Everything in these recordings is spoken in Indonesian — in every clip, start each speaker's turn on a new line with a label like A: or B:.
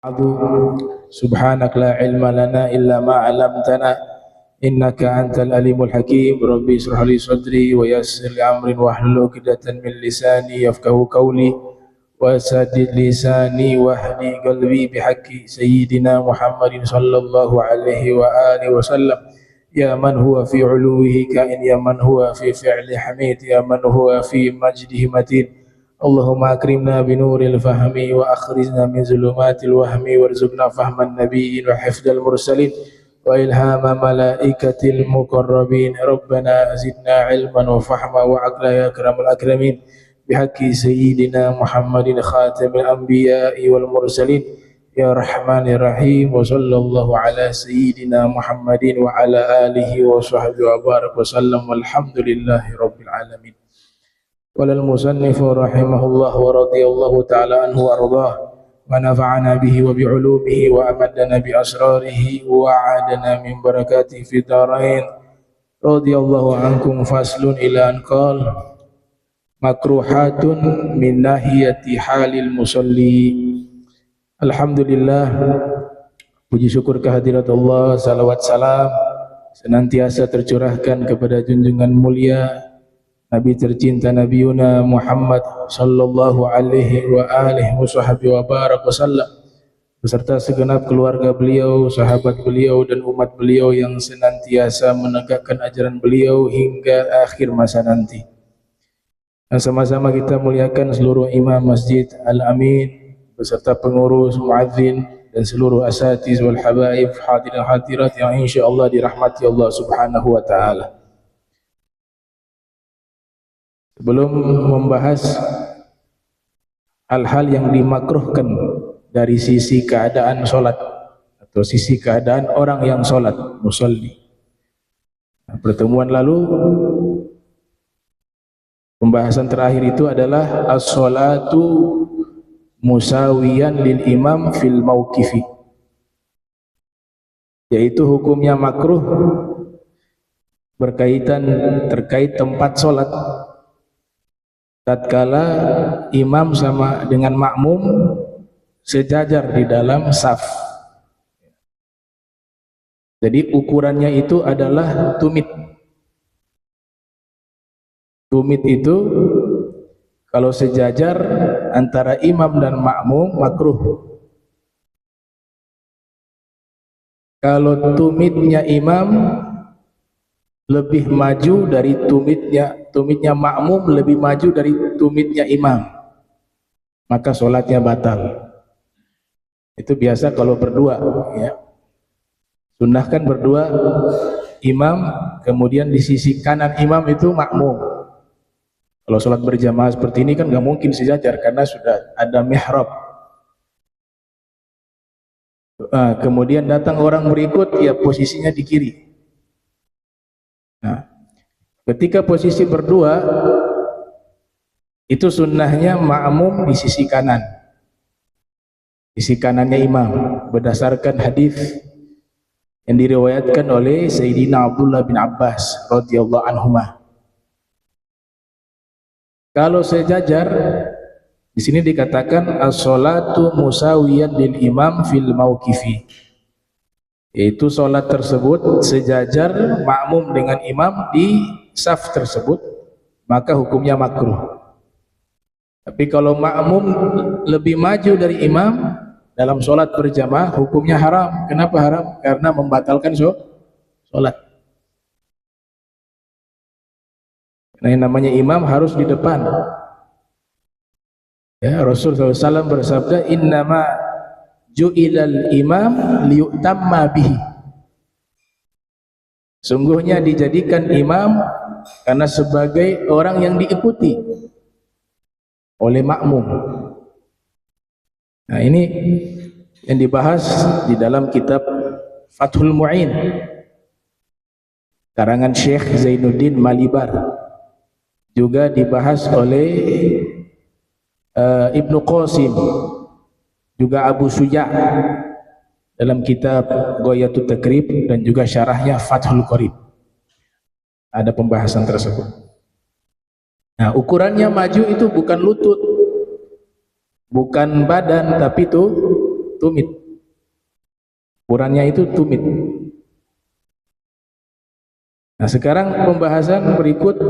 A: سبحانك لا علم لنا إلا ما علمتنا إنك أنت العليم الحكيم. ربي اشرح لي صدري ويسر لي أمري واحلل عقدة من لساني يفقهوا قولي وسدد لساني واهدي قلبي بحق سيدنا محمد صلى الله عليه وآله وسلم. يا من هو في علوه كائن، يا من هو في فعل حميد، يا من هو في مجده متين. اللهم أكرمنا بنور الفهم وأخرجنا من ظلمات الوهم وارزقنا فهم النبيين وحفظ المرسلين وإلهام ملائكة المقربين. ربنا زدنا علما وفهما وعقلا يا أكرم الأكرمين بحق سيدنا محمد خاتم الأنبياء والمرسلين يا رحمن الرحيم. وصلى الله على سيدنا محمد وعلى آله وصحبه وبارك وسلم والحمد لله رب العالمين. قال المصنف رحمه الله ورضي الله تعالى عنه وأرضاه ونفعنا به وبعلومه وأمدنا بأسراره وعادنا من بركاته في الدارين. رضي الله عنكم. فصل إلى أن قال makruhatun min nahiyati halil musalli. Alhamdulillah, puji syukur kehadirat Allah, salawat salam senantiasa tercurahkan kepada junjungan mulia Nabi tercinta Nabi Yuna Muhammad sallallahu alaihi wa alihi wa barak wasallam beserta segenap keluarga beliau, sahabat beliau dan umat beliau yang senantiasa menegakkan ajaran beliau hingga akhir masa nanti. Dan sama-sama kita muliakan seluruh imam Masjid Al-Amin beserta pengurus, muadzin dan seluruh asatiz wal habaib, hadirin hadirat yang insyaallah dirahmati Allah Subhanahu wa taala. Sebelum membahas hal-hal yang dimakruhkan dari sisi keadaan sholat atau sisi keadaan orang yang sholat, musalli. Pertemuan lalu pembahasan terakhir itu adalah as-sholatu musawiyan lil imam fil mauqifi, yaitu hukumnya makruh terkait tempat sholat tatkala imam sama dengan makmum sejajar di dalam saf. Jadi ukurannya itu adalah tumit. Tumit itu kalau sejajar antara imam dan makmum makruh. Kalau tumitnya imam lebih maju dari tumitnya makmum lebih maju dari tumitnya imam, maka sholatnya batal. Itu biasa kalau berdua, ya. Sunnahkan berdua, imam kemudian di sisi kanan imam itu makmum. Kalau sholat berjamaah seperti ini kan nggak mungkin sejajar karena sudah ada mihrab. Kemudian datang orang berikut, ya posisinya di kiri. Nah, ketika posisi berdua itu sunnahnya makmum di sisi kanan, sisi kanannya imam, berdasarkan hadis yang diriwayatkan oleh Sayyidina Abdullah bin Abbas radhiyallahu anhuma. Kalau sejajar, di sini dikatakan as-sholatu musawiyan lil imam fil mauqifi, yaitu sholat tersebut sejajar makmum dengan imam di saf tersebut, maka hukumnya makruh. Tapi kalau makmum lebih maju dari imam dalam sholat berjamaah, hukumnya haram. Kenapa haram? Karena membatalkan sholat. Nah, yang namanya imam harus di depan. Ya, Rasulullah SAW bersabda, innama ju'ilal imam liyutamma bihi. Sungguhnya dijadikan imam karena sebagai orang yang diikuti oleh makmum. Nah, ini yang dibahas di dalam kitab Fathul Mu'in karangan Syekh Zainuddin Malibar. Juga dibahas oleh Ibnu Qasim, juga Abu Suja dalam kitab Ghoyatut Takrib dan juga syarahnya Fathul Qorib. Ada pembahasan tersebut. Nah, ukurannya maju itu bukan lutut, bukan badan, tapi itu tumit. Ukurannya itu tumit. Nah, sekarang pembahasan berikut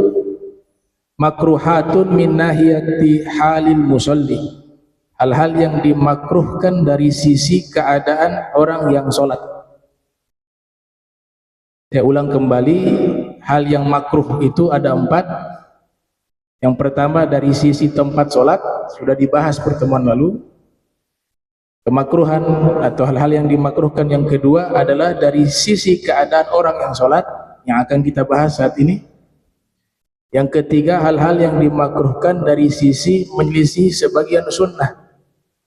A: makruhatun min nahiyati halil musalli. Hal-hal yang dimakruhkan dari sisi keadaan orang yang sholat. Saya ulang kembali, hal yang makruh itu ada 4. Yang pertama dari sisi tempat sholat, sudah dibahas pertemuan lalu. Kemakruhan atau hal-hal yang dimakruhkan yang kedua adalah dari sisi keadaan orang yang sholat, yang akan kita bahas saat ini. Yang ketiga, hal-hal yang dimakruhkan dari sisi menyelisih sebagian sunnah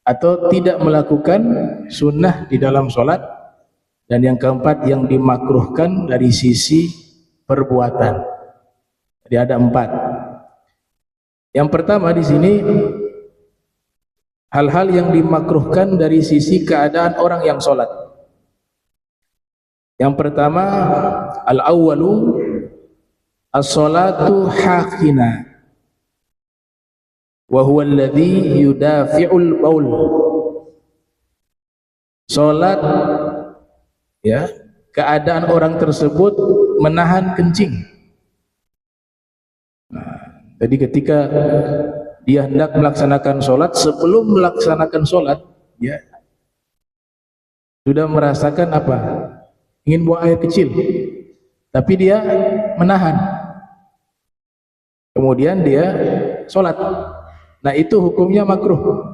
A: atau tidak melakukan sunnah di dalam sholat. Dan yang keempat, yang dimakruhkan dari sisi perbuatan. Jadi ada 4. Yang pertama di sini, hal-hal yang dimakruhkan dari sisi keadaan orang yang sholat. Yang pertama, al-awwalu as-salatu haqina wa huwa alladhi yudafi'ul baul. Salat, ya, keadaan orang tersebut menahan kencing. Nah, jadi ketika dia hendak melaksanakan sholat, sebelum melaksanakan sholat, ya, sudah merasakan apa? Ingin buang air kecil, tapi dia menahan. Kemudian dia sholat. Nah, itu hukumnya makruh.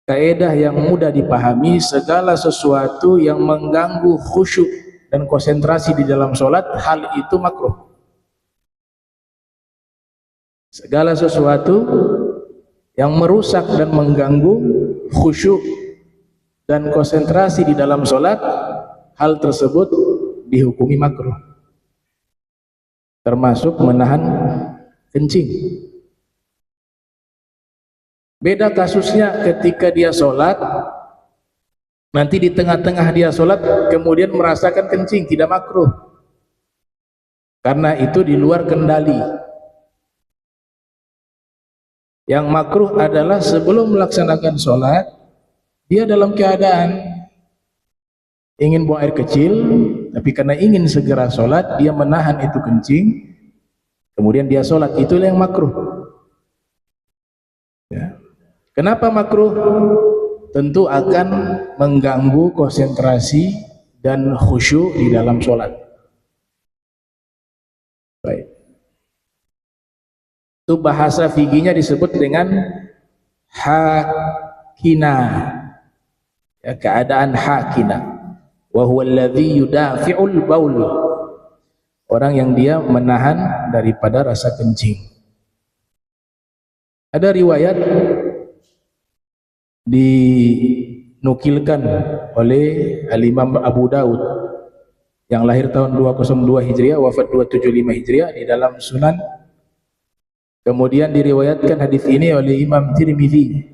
A: Kaidah yang mudah dipahami, segala sesuatu yang mengganggu khusyuk dan konsentrasi di dalam sholat, hal itu makruh. Segala sesuatu yang merusak dan mengganggu khusyuk dan konsentrasi di dalam sholat, hal tersebut dihukumi makruh, termasuk menahan kencing. Beda kasusnya ketika dia sholat, nanti di tengah-tengah dia sholat kemudian merasakan kencing, tidak makruh, karena itu di luar kendali. Yang makruh adalah sebelum melaksanakan sholat, dia dalam keadaan ingin buang air kecil, tapi karena ingin segera sholat, dia menahan itu kencing, kemudian dia sholat. Itulah yang makruh, ya. Kenapa makruh? Tentu akan mengganggu konsentrasi dan khusyuk di dalam sholat. Baik. Itu bahasa fikihnya disebut dengan hakina, ya, keadaan hakina. Wa huwa alladhi yudafi'ul baul. Orang yang dia menahan daripada rasa kencing. Ada riwayat dinukilkan oleh Al-Imam Abu Daud yang lahir tahun 202 Hijriah, wafat 275 Hijriah, di dalam Sunan. Kemudian diriwayatkan hadis ini oleh Imam Tirmidzi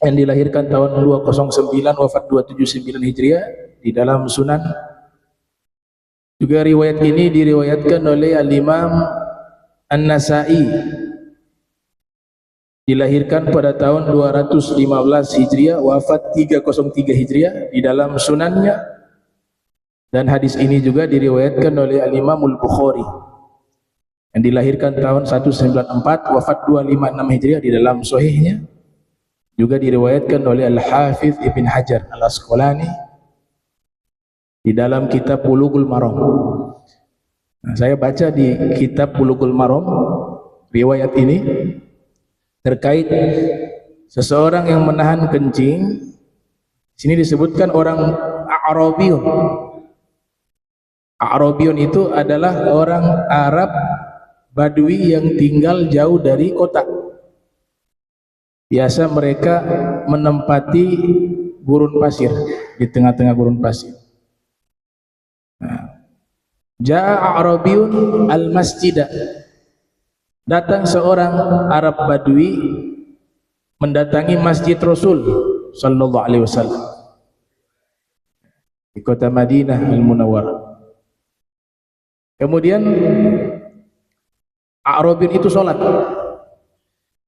A: yang dilahirkan tahun 209, wafat 279 Hijriah, di dalam Sunan. Juga riwayat ini diriwayatkan oleh Al-Imam An-Nasa'i, dilahirkan pada tahun 215 Hijriah, wafat 303 Hijriah, di dalam Sunannya. Dan hadis ini juga diriwayatkan oleh Al-Imam Al-Bukhari yang dilahirkan tahun 194, wafat 256 Hijriah, di dalam Sahihnya. Juga diriwayatkan oleh Al-Hafidh Ibn Hajar Al-Asqalani di dalam kitab Bulughul Maram. Nah, saya baca di kitab Bulughul Maram riwayat ini terkait seseorang yang menahan kencing. Sini disebutkan orang A'rabiyun. A'rabiyun itu adalah orang Arab Badui yang tinggal jauh dari kota. Biasa mereka menempati gurun pasir, di tengah-tengah gurun pasir. Nah, Ja'a A'rabiyun al-masjidah. Datang seorang Arab Badui mendatangi Masjid Rasul sallallahu alaihi wasallam di kota Madinah Al-Munawwarah. Kemudian A'rabiyun itu sholat.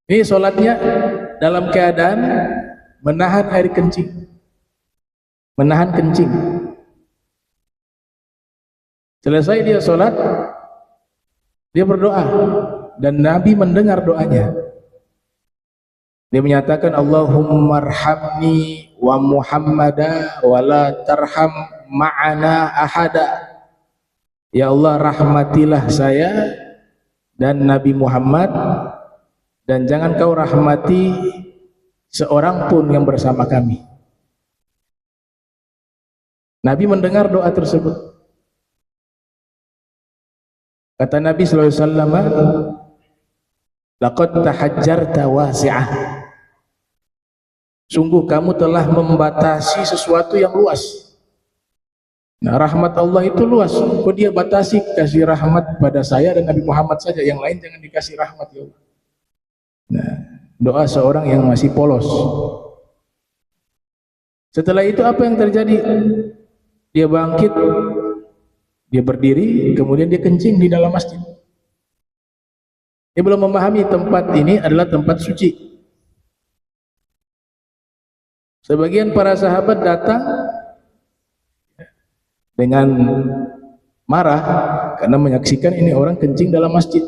A: Ini sholatnya dalam keadaan menahan air kencing, menahan kencing. Selesai dia sholat, dia berdoa, dan Nabi mendengar doanya. Dia menyatakan, Allahumma arhamni wa Muhammada wa la tarham ma'ana ahada. Ya Allah, rahmatilah saya dan Nabi Muhammad, dan jangan kau rahmati seorang pun yang bersama kami. Nabi mendengar doa tersebut. Kata Nabi sallallahu alaihi wasallam, laqad tahajjarta wasi'ah. Sungguh kamu telah membatasi sesuatu yang luas. Nah, rahmat Allah itu luas. Kok dia batasi, kasih rahmat pada saya dan Nabi Muhammad saja, yang lain jangan dikasih rahmat ya Allah. Nah, doa seorang yang masih polos. Setelah itu apa yang terjadi? Dia bangkit, dia berdiri, kemudian dia kencing di dalam masjid. Dia belum memahami tempat ini adalah tempat suci. Sebagian para sahabat datang dengan marah karena menyaksikan ini orang kencing dalam masjid.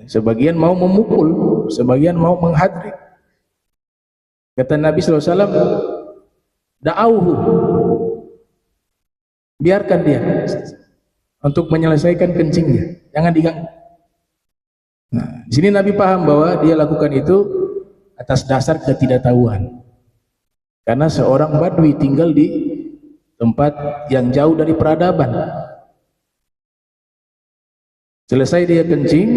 A: Sebagian mau memukul, sebagian mau menghadri. Kata Nabi SAW, da'auhu, biarkan dia untuk menyelesaikan kencingnya, jangan diganggu. Nah, di sini Nabi paham bahwa dia lakukan itu atas dasar ketidaktahuan. Karena seorang badui tinggal di tempat yang jauh dari peradaban. Selesai dia kencing,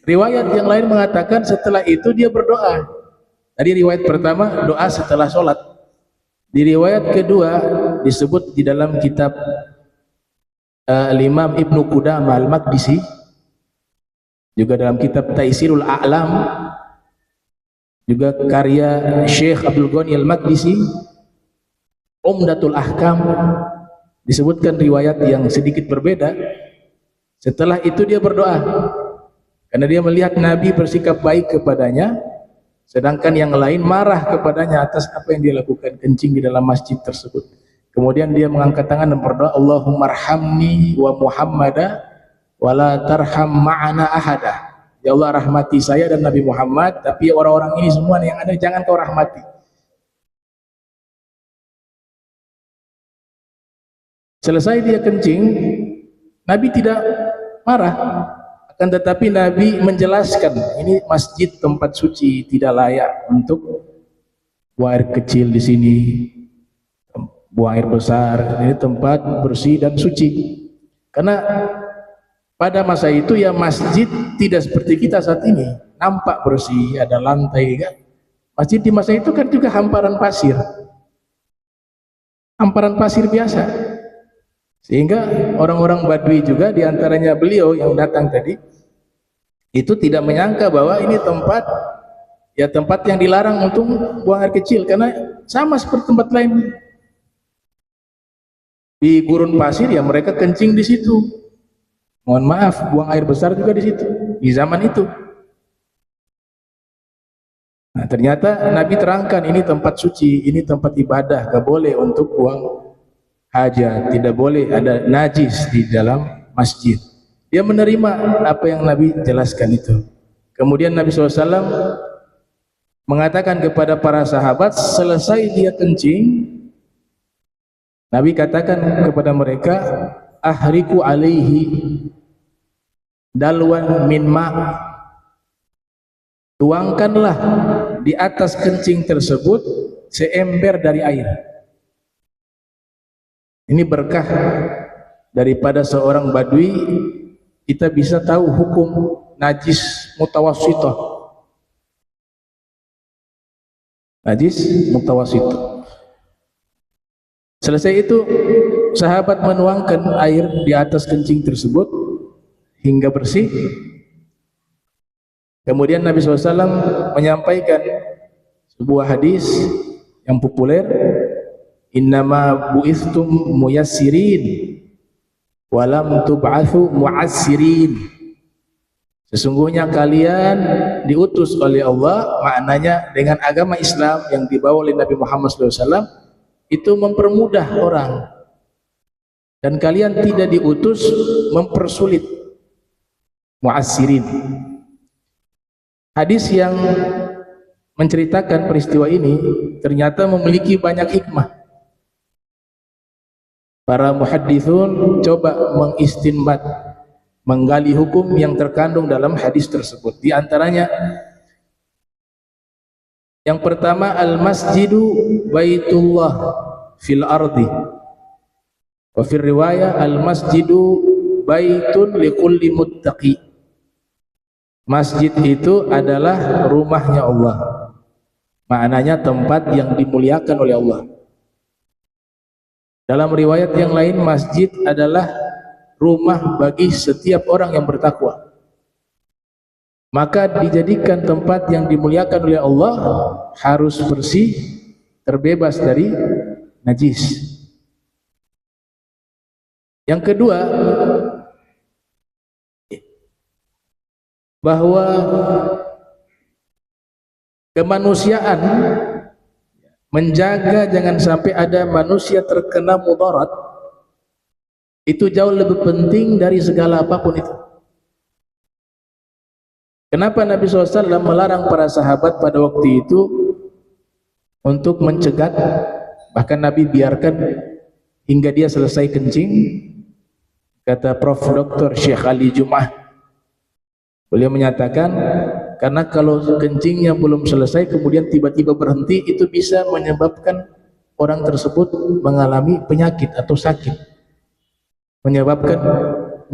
A: riwayat yang lain mengatakan setelah itu dia berdoa. Tadi riwayat pertama doa setelah sholat. Di riwayat kedua disebut di dalam kitab Imam Ibnu Qudamah Al-Maqdisi, juga dalam kitab Taisirul A'lam, juga karya Syekh Abdul Ghani Al-Maqdisi, Umdatul Ahkam, disebutkan riwayat yang sedikit berbeda. Setelah itu dia berdoa, karena dia melihat Nabi bersikap baik kepadanya, sedangkan yang lain marah kepadanya atas apa yang dia lakukan, kencing di dalam masjid tersebut. Kemudian dia mengangkat tangan dan berdoa, Allahumma arhamni wa Muhammada wa la tarham ma'ana ahada. Ya Allah, rahmati saya dan Nabi Muhammad, tapi orang-orang ini semua yang ada jangan kau rahmati. Selesai dia kencing, Nabi tidak marah, akan tetapi Nabi menjelaskan, ini masjid tempat suci, tidak layak untuk buang air kecil di sini, buang air besar. Ini tempat bersih dan suci. Karena pada masa itu ya masjid tidak seperti kita saat ini, nampak bersih, ada lantai kan. Masjid di masa itu kan juga hamparan pasir biasa. Sehingga orang-orang Badui juga, diantaranya beliau yang datang tadi, itu tidak menyangka bahwa ini tempat yang dilarang untuk buang air kecil, karena sama seperti tempat lain. Di gurun pasir ya mereka kencing di situ. Mohon maaf, buang air besar juga di situ di zaman itu. Nah, ternyata Nabi terangkan ini tempat suci, ini tempat ibadah, gak boleh untuk buang hajat, tidak boleh ada najis di dalam masjid. Dia menerima apa yang Nabi jelaskan itu. Kemudian Nabi SAW mengatakan kepada para sahabat, selesai dia kencing, Nabi katakan kepada mereka, ahriku alaihi dalwan min ma', tuangkanlah di atas kencing tersebut seember dari air. Ini berkah daripada seorang badui, kita bisa tahu hukum najis mutawassithah. Najis mutawassithah. Selesai itu sahabat menuangkan air di atas kencing tersebut hingga bersih. Kemudian Nabi SAW menyampaikan sebuah hadis yang populer, innama bu'ithtum muyassirin walam tub'athu mu'assirin. Sesungguhnya kalian diutus oleh Allah, maknanya dengan agama Islam yang dibawa oleh Nabi Muhammad SAW itu mempermudah orang, dan kalian tidak diutus mempersulit. Mu'assirin. Hadis yang menceritakan peristiwa ini ternyata memiliki banyak hikmah. Para muhadditsun coba mengistinbat, menggali hukum yang terkandung dalam hadis tersebut. Di antaranya yang pertama, al-masjidu baitullah fil ardi. Wa fil riwayah al-masjidu baitun likulli muttaqi. Masjid itu adalah rumahnya Allah. Maknanya tempat yang dimuliakan oleh Allah. Dalam riwayat yang lain, masjid adalah rumah bagi setiap orang yang bertakwa. Maka dijadikan tempat yang dimuliakan oleh Allah harus bersih, terbebas dari najis. Yang kedua, bahwa kemanusiaan menjaga jangan sampai ada manusia terkena mudarat itu jauh lebih penting dari segala apapun itu. Kenapa Nabi SAW melarang para sahabat pada waktu itu untuk mencegat, bahkan Nabi biarkan hingga dia selesai kencing? Kata Prof. Dr. Syekh Ali Jum'ah, beliau menyatakan karena kalau kencingnya belum selesai kemudian tiba-tiba berhenti, itu bisa menyebabkan orang tersebut mengalami penyakit atau sakit, menyebabkan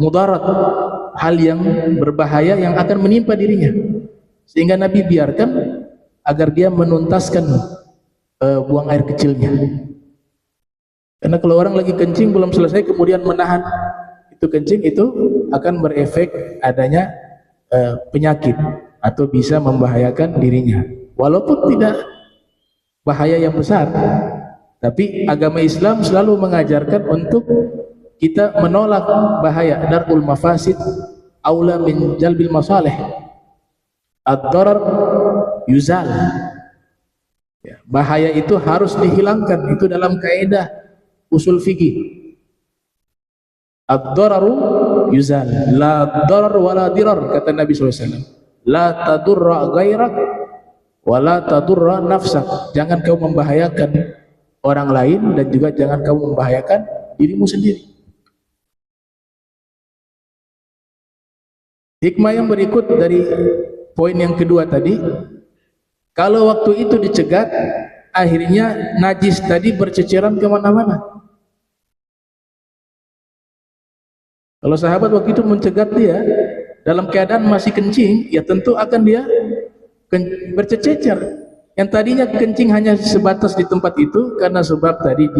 A: mudarat, hal yang berbahaya yang akan menimpa dirinya. Sehingga Nabi biarkan agar dia menuntaskan buang air kecilnya. Karena kalau orang lagi kencing belum selesai kemudian menahan itu kencing, itu akan berefek adanya penyakit atau bisa membahayakan dirinya. Walaupun tidak bahaya yang besar, tapi agama Islam selalu mengajarkan untuk kita menolak bahaya. Darul mafasid aula min jalbil masalih. Ad-darar yuzal. Bahaya itu harus dihilangkan. Itu dalam kaidah usul fikih. Ad-dararu yuzal. La darar wala dirar, kata Nabi SAW. La tadurra ghairak wa la tadurra nafsak. Jangan kau membahayakan orang lain dan juga jangan kau membahayakan dirimu sendiri. Hikmah yang berikut dari poin yang kedua tadi, kalau waktu itu dicegat, akhirnya najis tadi berceceran kemana-mana. Kalau sahabat waktu itu mencegat dia dalam keadaan masih kencing, ya tentu akan dia bercecer. Yang tadinya kencing hanya sebatas di tempat itu, karena sebab tadi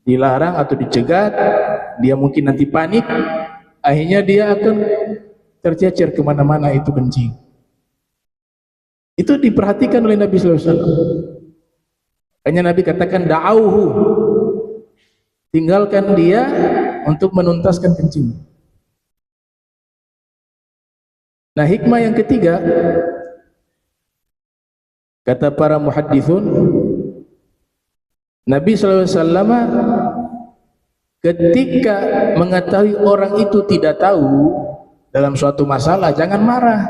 A: dilarang atau dicegat, dia mungkin nanti panik, akhirnya dia akan tercecer kemana-mana itu kencing. Itu diperhatikan oleh Nabi SAW. Hanya Nabi katakan da'auhu, tinggalkan dia untuk menuntaskan kencing. Nah, hikmah yang ketiga, kata para muhadditsun, Nabi SAW ketika mengetahui orang itu tidak tahu dalam suatu masalah, jangan marah,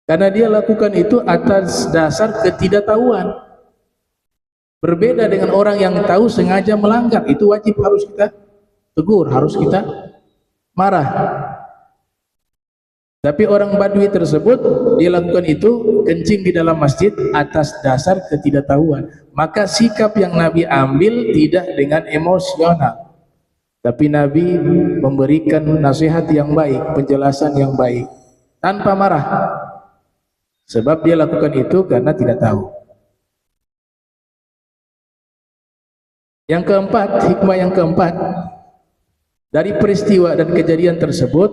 A: karena dia lakukan itu atas dasar ketidaktahuan. Berbeda dengan orang yang tahu sengaja melanggar, itu wajib harus kita tegur, harus kita marah. Tapi orang Badui tersebut, dia lakukan itu kencing di dalam masjid atas dasar ketidaktahuan. Maka sikap yang Nabi ambil tidak dengan emosional, tapi Nabi memberikan nasihat yang baik, penjelasan yang baik, tanpa marah. Sebab dia lakukan itu karena tidak tahu. Yang keempat, hikmah yang keempat dari peristiwa dan kejadian tersebut,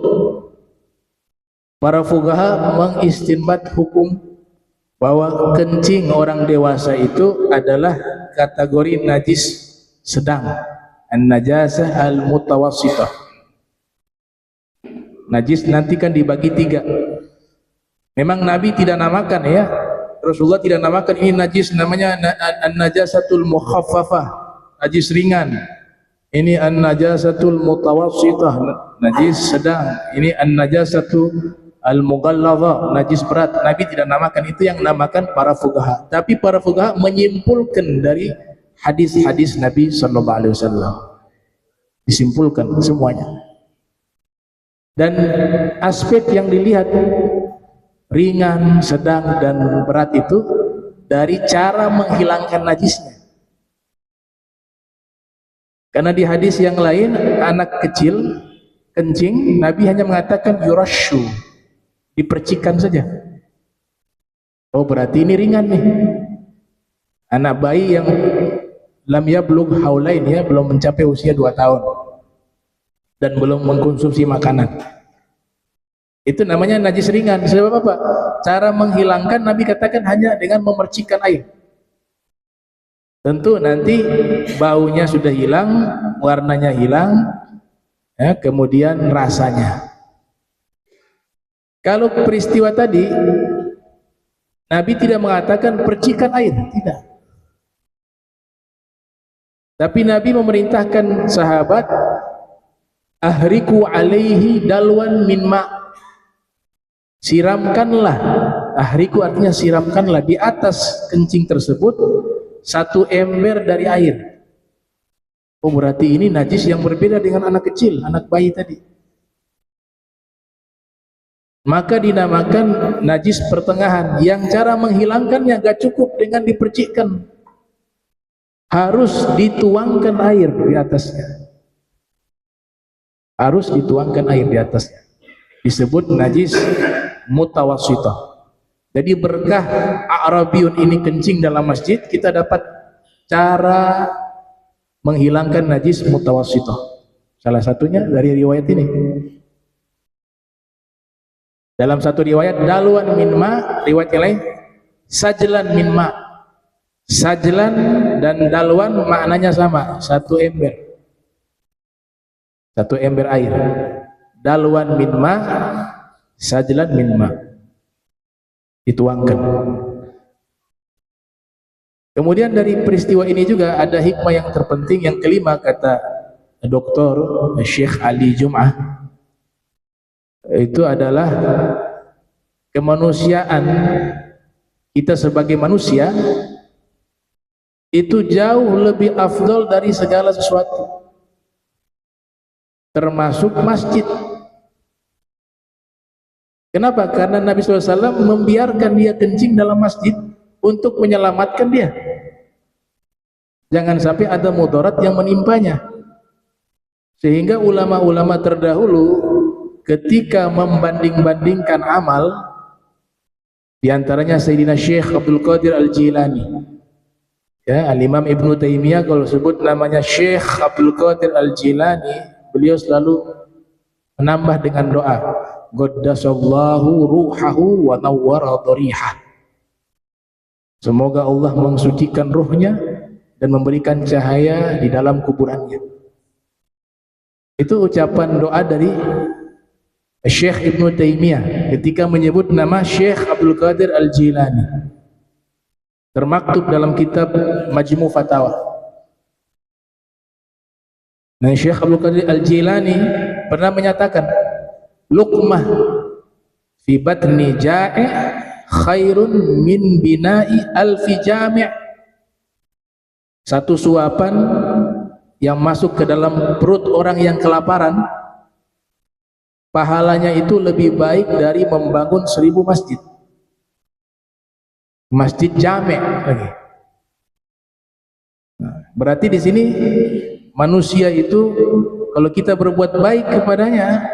A: para fuqaha mengistinbat hukum bahwa kencing orang dewasa itu adalah kategori najis sedang, an-najasah al-mutawassithah. Najis nanti kan dibagi 3. Memang Nabi tidak namakan ya, Rasulullah tidak namakan ini najis, namanya an-najasatul mukhaffafah, najis ringan. Ini an-najasatul mutawassithah, najis sedang. Ini an-najasatu al-mughallazah, najis berat. Nabi tidak namakan, itu yang namakan para fuqaha. Tapi para fuqaha menyimpulkan dari hadis-hadis Nabi sallallahu alaihi wasallam. Disimpulkan semuanya. Dan aspek yang dilihat ringan, sedang, dan berat itu dari cara menghilangkan najisnya. Karena di hadis yang lain, anak kecil kencing, Nabi hanya mengatakan yurashu, dipercikan saja. Oh, berarti ini ringan nih. Anak bayi yang lam yablugh haulain, ya, belum mencapai usia 2 tahun dan belum mengkonsumsi makanan, itu namanya najis ringan. Sebab apa? Cara menghilangkan Nabi katakan hanya dengan memercikkan air. Tentu nanti baunya sudah hilang, warnanya hilang, ya, kemudian rasanya. Kalau peristiwa tadi Nabi tidak mengatakan percikan air, tidak. Tapi Nabi memerintahkan sahabat, ahriku alaihi dalwan min ma', siramkanlah. Ahriku artinya siramkanlah di atas kencing tersebut 1 ember dari air. Oh, berarti ini najis yang berbeda dengan anak kecil, anak bayi tadi. Maka dinamakan najis pertengahan, yang cara menghilangkannya gak cukup dengan dipercikkan, harus dituangkan air di atasnya. Harus dituangkan air di atasnya. Disebut najis mutawassithah. Jadi berkah A'rabiyun ini kencing dalam masjid, kita dapat cara menghilangkan najis mutawassithah. Salah satunya dari riwayat ini. Dalam satu riwayat dalwan min ma, riwayat yang lain sajlan min ma. Sajlan dan dalwan maknanya sama, 1 ember. 1 ember air. Dalwan min ma, sajlan min ma. Dituangkan. Kemudian dari peristiwa ini juga ada hikmah yang terpenting, yang kelima, kata Dr. Syekh Ali Jum'ah, itu adalah kemanusiaan kita sebagai manusia itu jauh lebih afdal dari segala sesuatu, termasuk masjid. Kenapa? Karena Nabi SAW membiarkan dia kencing dalam masjid untuk menyelamatkan dia, jangan sampai ada mudarat yang menimpanya. Sehingga ulama-ulama terdahulu ketika membanding-bandingkan amal, diantaranya Sayyidina Syekh Abdul Qadir Al-Jilani, ya, Al-Imam Ibnu Taimiyah kalau sebut namanya Syekh Abdul Qadir Al-Jilani, beliau selalu menambah dengan doa, Qaddasallahu ruhahu wa nawwara dharihah. Semoga Allah mensucikan ruhnya dan memberikan cahaya di dalam kuburannya. Itu ucapan doa dari Syekh Ibnu Taimiyah ketika menyebut nama Syekh Abdul Qadir Al-Jilani, termaktub dalam kitab Majmu' Fatawa. Nah, Syekh Abdul Qadir Al-Jilani pernah menyatakan, luqmah fi batni ja'i' khairun min bina'i alfi jami'. Satu suapan yang masuk ke dalam perut orang yang kelaparan, pahalanya itu lebih baik dari membangun 1000 masjid. Masjid jami' lagi. Nah, berarti di sini manusia itu kalau kita berbuat baik kepadanya,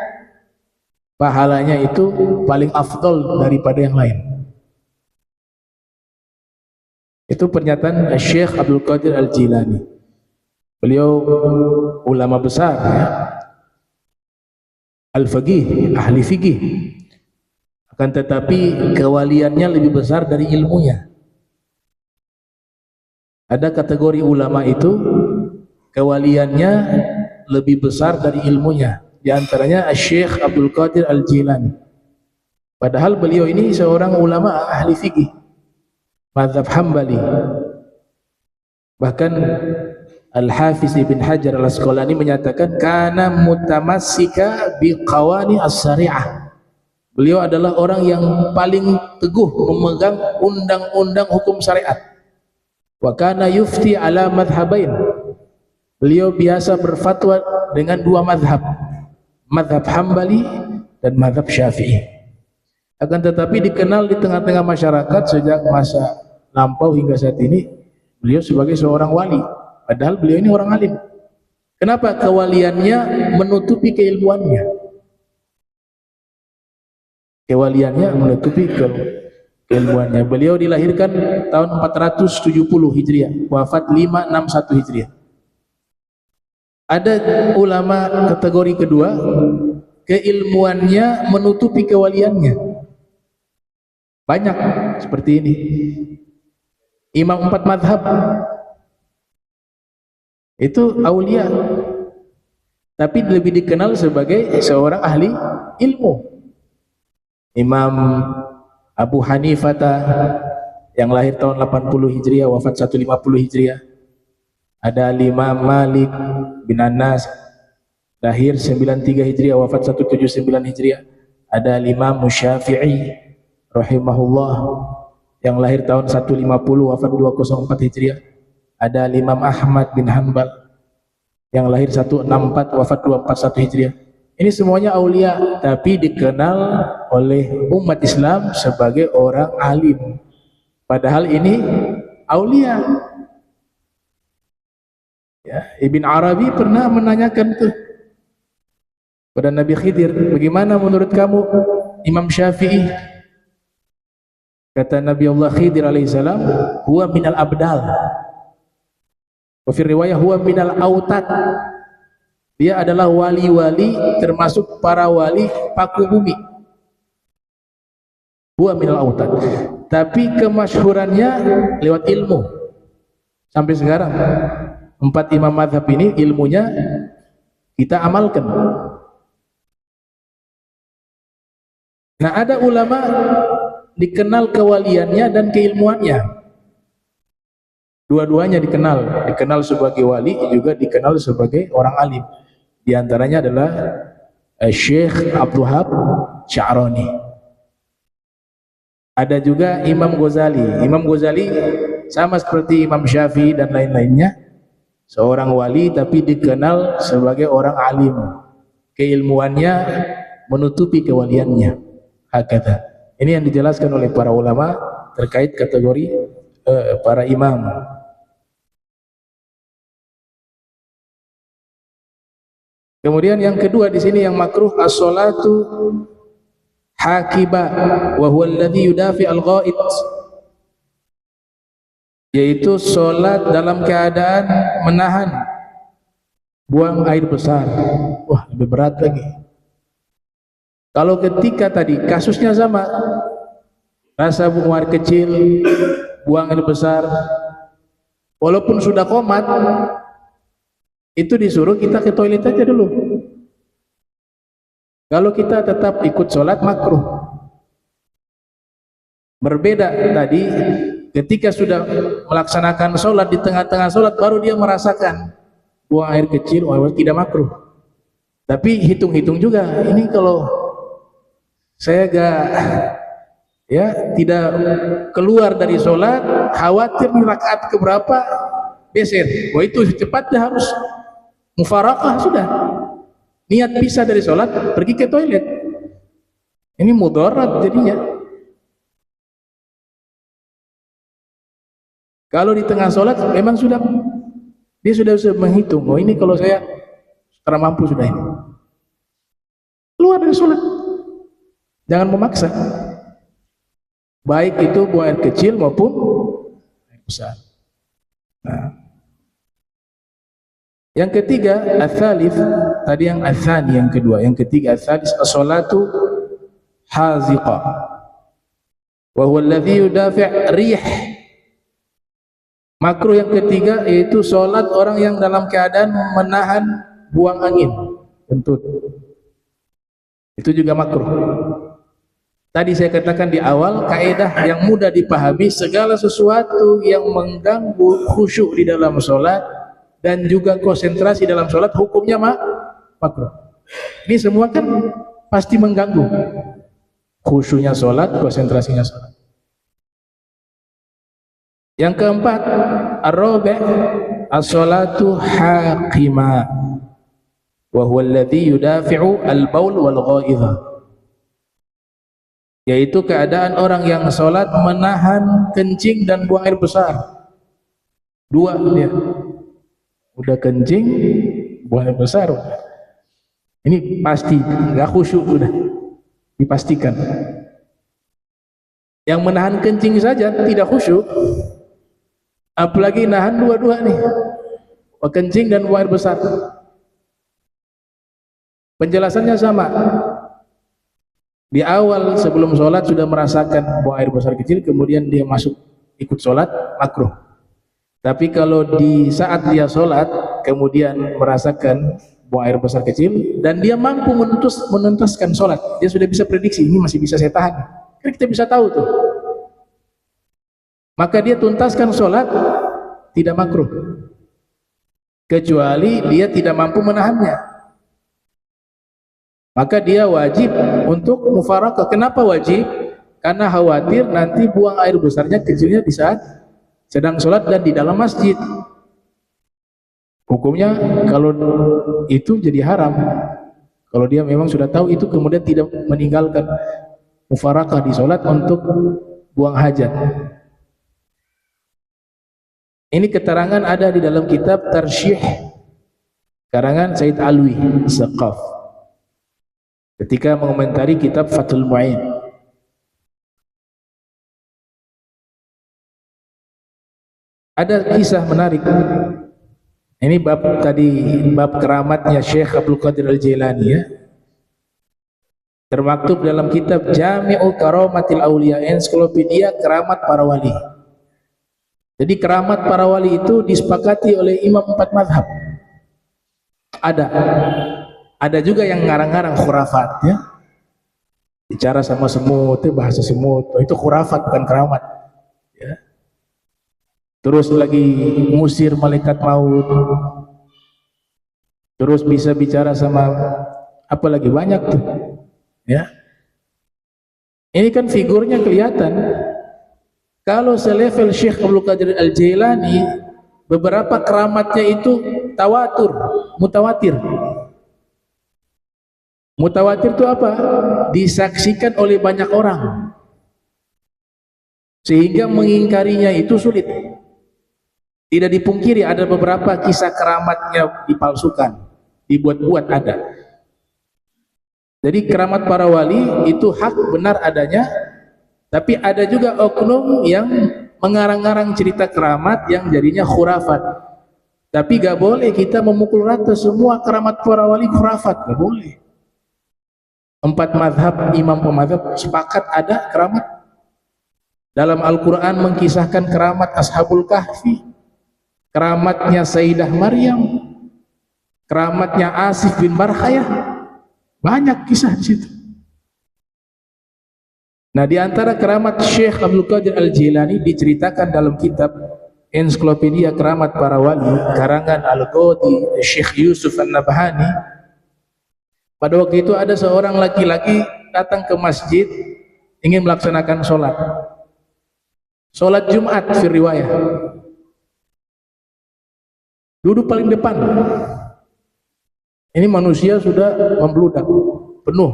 A: pahalanya itu paling afdal daripada yang lain. Itu pernyataan Syekh Abdul Qadir Al-Jilani. Beliau ulama besar, ya, al-faqih, ahli fikih. Akan tetapi kewaliannya lebih besar dari ilmunya. Ada kategori ulama itu kewaliannya lebih besar dari ilmunya. Di antaranya Syekh Abdul Qadir Al-Jilani. Padahal beliau ini seorang ulama ahli fikih mazhab Hambali. Bahkan Al-Hafiz Ibn Hajar Al-Asqalani menyatakan kana mutamassika biqawani as-syari'ah. Beliau adalah orang yang paling teguh memegang undang-undang hukum syariat. Wa kana yufti ala madhhabain. Beliau biasa berfatwa dengan dua madhab, madhab Hambali dan madhab Syafi'i. Akan tetapi dikenal di tengah-tengah masyarakat sejak masa lampau hingga saat ini beliau sebagai seorang wali, padahal beliau ini orang alim. Kenapa? Kewaliannya menutupi keilmuannya. Kewaliannya menutupi keilmuannya. Beliau dilahirkan tahun 470 Hijriah, wafat 561 Hijriah. Ada ulama kategori kedua, keilmuannya menutupi kewaliannya. Banyak seperti ini. Imam 4 madhab itu aulia, tapi lebih dikenal sebagai seorang ahli ilmu. Imam Abu Hanifah yang lahir tahun 80 Hijriah, wafat 150 Hijriah. Ada Imam Malik bin Anas, lahir 93 Hijriah, wafat 179 Hijriah. Ada Imam Syafi'i rahimahullah yang lahir tahun 150, wafat 204 Hijriah. Ada Imam Ahmad bin Hanbal yang lahir 164, wafat 241 Hijriah. Ini semuanya aulia, tapi dikenal oleh umat Islam sebagai orang alim. Padahal ini aulia. Ya, Ibn Arabi pernah menanyakan tuh pada Nabi Khidir, bagaimana menurut kamu Imam Syafi'i? Kata Nabi Allah Khidir alaihissalam, huwa minal abdal. Wa fi riwayah huwa minal autad. Dia adalah wali-wali, termasuk para wali paku bumi. Huwa minal autad. Tapi kemasyhurannya lewat ilmu. Sampai sekarang 4 imam mazhab ini ilmunya kita amalkan. Nah, ada ulama dikenal kewaliannya dan keilmuannya. Dua-duanya dikenal sebagai wali, juga dikenal sebagai orang alim. Di antaranya adalah Syekh Abdul Wahab Sya'rani. Ada juga Imam Ghazali. Imam Ghazali sama seperti Imam Syafi'i dan lain-lainnya, seorang wali tapi dikenal sebagai orang alim. Keilmuannya menutupi kewaliannya. Hakata. Ini yang dijelaskan oleh para ulama terkait kategori para imam. Kemudian yang kedua di sini yang makruh as-salatu hakiba wa huwa alladhi yudafi al-ghaid, yaitu salat dalam keadaan menahan buang air besar. Wah, lebih berat lagi. Kalau ketika tadi kasusnya sama, rasa buang air kecil, buang air besar, walaupun sudah qomat, itu disuruh kita ke toilet aja dulu. Kalau kita tetap ikut sholat makruh. Berbeda tadi, ketika sudah melaksanakan sholat, di tengah-tengah sholat baru dia merasakan buang air kecil, tidak makruh. Tapi hitung-hitung juga, ini kalau saya tidak keluar dari sholat, khawatir nih rakaat keberapa beser. Wah, itu cepatnya harus mufarakah sudah. Niat pisah dari sholat, pergi ke toilet. Ini mudarat jadinya. Kalau di tengah sholat memang dia sudah menghitung. Oh, ini kalau saya sekarang mampu sudah ini. Keluar dari sholat. Jangan memaksa. Baik itu buang air kecil maupun air besar. Nah, yang ketiga, ats-tsalits, tadi yang ats-tsani, yang kedua, yang ketiga ats-tsalits as-shalatu haziqa wa huwa alladhi yudafi' rih. Makruh yang ketiga yaitu salat orang yang dalam keadaan menahan buang angin, kentut. Itu juga makruh. Tadi saya katakan di awal, kaidah yang mudah dipahami, segala sesuatu yang mengganggu khusyuk di dalam sholat dan juga konsentrasi dalam sholat, hukumnya makruh. Ini semua kan pasti mengganggu khusyuknya sholat, konsentrasinya sholat. Yang keempat, ar-rabi' as-sholatu haqima wa huwa alladhi yudafi'u al-baul wal ghaidha, yaitu keadaan orang yang sholat menahan kencing dan buang air besar. Dua dia, udah kencing, buang air besar, ini pasti nggak khusyuk, udah dipastikan. Yang menahan kencing saja tidak khusyuk, apalagi nahan dua-dua nih, kencing dan buang air besar. Penjelasannya sama. Di awal sebelum sholat sudah merasakan buang air besar kecil, kemudian dia masuk ikut sholat, makruh. Tapi kalau di saat dia sholat kemudian merasakan buang air besar kecil dan dia mampu menuntaskan sholat, dia sudah bisa prediksi, ini masih bisa saya tahan, kan kita bisa tahu tuh, maka dia tuntaskan sholat, tidak makruh, kecuali dia tidak mampu menahannya. Maka dia wajib untuk mufarakah. Kenapa wajib? Karena khawatir nanti buang air besarnya kecilnya di saat sedang sholat dan di dalam masjid. Hukumnya kalau itu jadi haram. Kalau dia memang sudah tahu itu kemudian tidak meninggalkan mufarakah di sholat untuk buang hajat. Ini keterangan ada di dalam kitab Tarsyih karangan Said Alwi Saqaf ketika mengomentari kitab Fathul Mu'in. Ada kisah menarik. Ini bab keramatnya Syekh Abdul Qadir Al-Jailani ya. Termaktub dalam kitab Jami'ul Karamatil Auliya, ensiklopedia keramat para wali. Jadi keramat para wali itu disepakati oleh imam 4 mazhab. Ada juga yang ngarang-ngarang khurafat ya, bicara sama semut, bahasa semut, itu khurafat bukan keramat ya. Terus lagi ngusir malaikat maut, terus bisa bicara sama apa lagi, banyak tuh ya. Ini kan figurnya kelihatan. Kalau selevel Syekh Abdul Qadir Al-Jailani, beberapa keramatnya itu mutawatir. Mutawatir itu apa? Disaksikan oleh banyak orang, sehingga mengingkarinya itu sulit. Tidak dipungkiri ada beberapa kisah keramatnya dipalsukan, dibuat-buat ada. Jadi keramat para wali itu hak, benar adanya, tapi ada juga oknum yang mengarang-arang cerita keramat yang jadinya khurafat. Tapi gak boleh kita memukul rata semua keramat para wali khurafat, gak boleh. 4 mazhab, imam pemazhab sepakat ada keramat. Dalam Al-Quran mengkisahkan keramat Ashabul Kahfi, keramatnya Sayyidah Maryam, keramatnya Asif bin Barkhayah, banyak kisah di situ. Nah, di antara keramat Syekh Abdul Qadir Al-Jilani diceritakan dalam kitab ensiklopedia keramat para wali karangan Al-Ghadi Syekh Yusuf An-Nabhani. Pada waktu itu ada seorang laki-laki datang ke masjid ingin melaksanakan sholat Jumat fi riwayah, duduk paling depan. Ini manusia sudah membludak, penuh,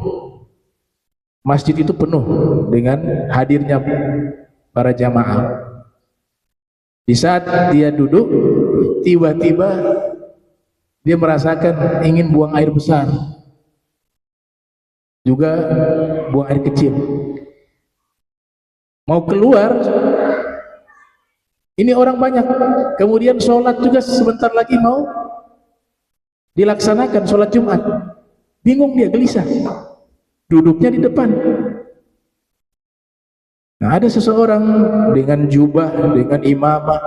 A: masjid itu penuh dengan hadirnya para jamaah. Di saat dia duduk, tiba-tiba dia merasakan ingin buang air besar, juga buang air kecil, mau keluar. Ini orang banyak, kemudian sholat juga sebentar lagi mau dilaksanakan, sholat Jumat. Bingung dia, gelisah, duduknya di depan. Nah, ada seseorang dengan jubah, dengan imamah